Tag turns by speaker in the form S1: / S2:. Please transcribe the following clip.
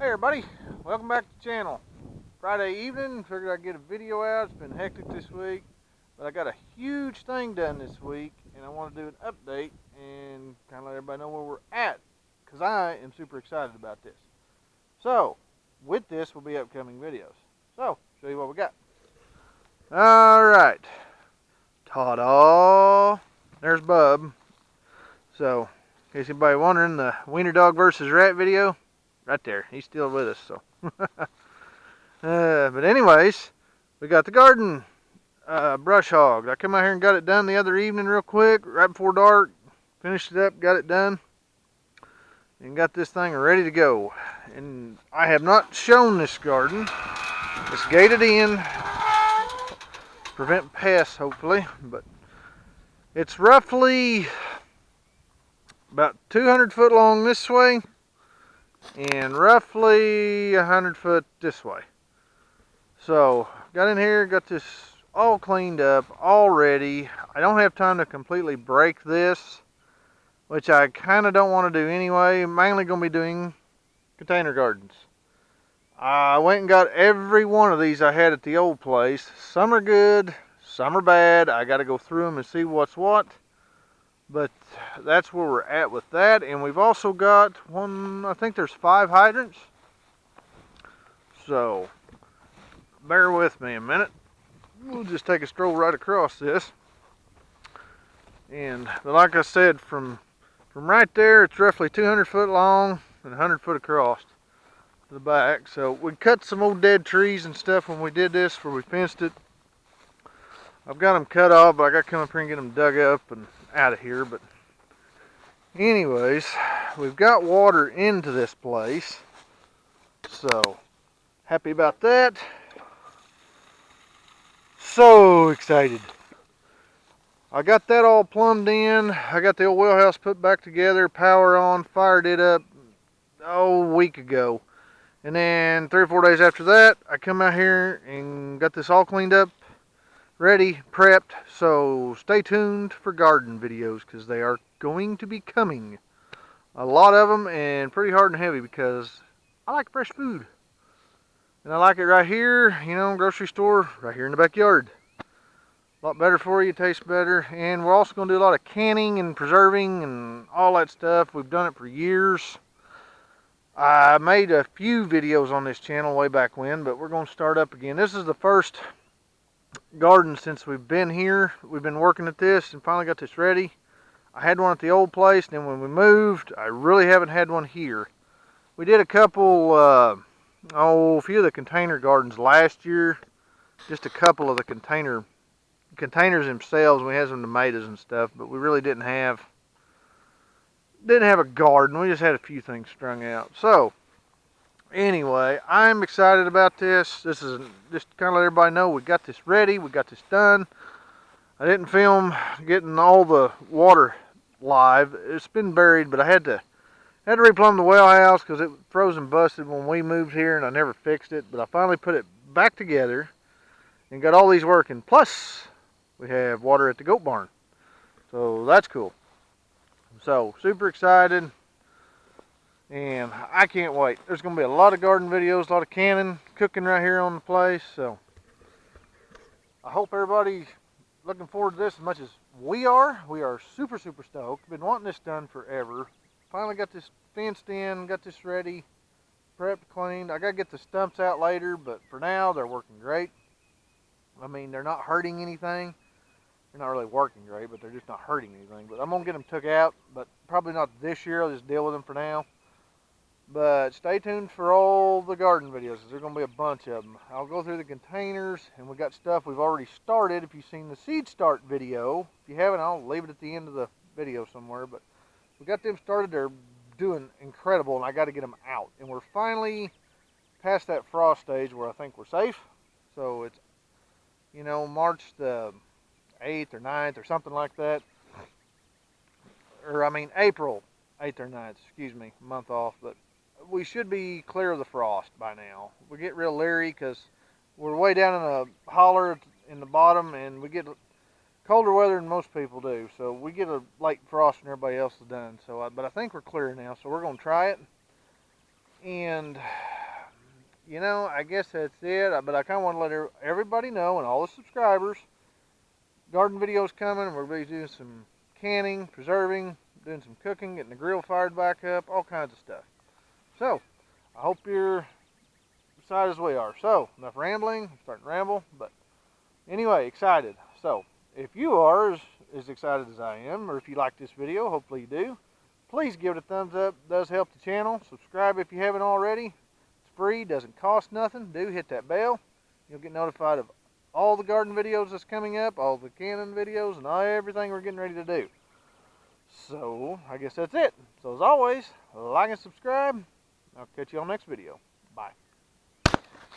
S1: Hey everybody, welcome back to the channel. Friday evening, figured I'd get a video out. It's been hectic this week, but I got a huge thing done this week, and I want to do an update and kind of let everybody know where we're at, because I am super excited about this. So, with this will be upcoming videos. So, show you what we got. Alright, ta-da! There's Bub. So, in case anybody wondering, the wiener dog versus rat video, right there, he's still with us, so. But anyways, we got the garden brush hog. I came out here and got it done the other evening real quick, right before dark. Finished it up, got it done, and got this thing ready to go. And I have not shown this garden. It's gated in, prevent pests hopefully, but it's roughly about 200 foot long this way and roughly 100 foot this way. So got in here, got this all cleaned up, all ready. I don't have time to completely break this, which I kind of don't want to do anyway. I'm mainly going to be doing container gardens. I went and got every one of these I had at the old place. Some are good, some are bad. I got to go through them and see what's what. But that's where we're at with that. And we've also got one, I think there's 5 hydrants. So bear with me a minute. We'll just take a stroll right across this. And but like I said, from right there, it's roughly 200 foot long and 100 foot across to the back. So we cut some old dead trees and stuff when we did this, where we fenced it. I've got them cut off, but I got to come up here and get them dug up and out of here. But anyways, we've got water into this place, so happy about that. So excited. I got that all plumbed in. I got the old well house put back together, power on, fired it up a week ago. And then 3 or 4 days after that, I come out here and got this all cleaned up, ready, prepped. So stay tuned for garden videos, because they are going to be coming. A lot of them, and pretty hard and heavy, because I like fresh food. And I like it right here, you know, grocery store, right here in the backyard. A lot better for you, tastes better. And we're also going to do a lot of canning and preserving and all that stuff. We've done it for years. I made a few videos on this channel way back when, but we're going to start up again. This is the first garden since we've been here. We've been working at this and finally got this ready. I had one at the old place, and then when we moved, I really haven't had one here. We did a couple, a few of the container gardens last year. Just a couple of the containers themselves. We had some tomatoes and stuff, but we really didn't have a garden. We just had a few things strung out. So anyway, I'm excited about this. This is just to kind of let everybody know we got this ready, we got this done. I didn't film getting all the water live. It's been buried, but I had to replumb the well house because it froze and busted when we moved here, and I never fixed it. But I finally put it back together and got all these working. Plus, we have water at the goat barn, so that's cool. So super excited, and I can't wait. There's going to be a lot of garden videos, a lot of canning, cooking right here on the place. So I hope everybody's looking forward to this as much as we are. We are super stoked. Been wanting this done forever. Finally got this fenced in, got this ready, prepped, cleaned. I got to get the stumps out later, but for now they're working great. I mean, they're not hurting anything. They're not really working great, but they're just not hurting anything. But I'm going to get them took out, but probably not this year. I'll just deal with them for now. But stay tuned for all the garden videos. There's going to be a bunch of them. I'll go through the containers, and we got stuff we've already started. If you've seen the seed start video, if you haven't, I'll leave it at the end of the video somewhere. But we got them started. They're doing incredible, and I got to get them out. And we're finally past that frost stage where I think we're safe. So it's, you know, March the 8th or 9th or something like that. Or, I mean, April 8th or 9th, excuse me, a month off. But we should be clear of the frost by now. We get real leery because we're way down in a holler in the bottom, and we get colder weather than most people do. So we get a late frost and everybody else is done. So, but I think we're clear now, so we're going to try it. And you know, I guess that's it. But I kind of want to let everybody know, and all the subscribers, garden videos coming. We're going to be doing some canning, preserving, doing some cooking, getting the grill fired back up, all kinds of stuff. So, I hope you're excited as we are. So, enough rambling. I'm starting to ramble, but anyway, excited. So, if you are as excited as I am, or if you like this video, hopefully you do, please give it a thumbs up. It does help the channel. Subscribe if you haven't already. It's free, doesn't cost nothing. Do hit that bell. You'll get notified of all the garden videos that's coming up, all the canning videos, and everything we're getting ready to do. So, I guess that's it. So, as always, like and subscribe. I'll catch you on the next video. Bye.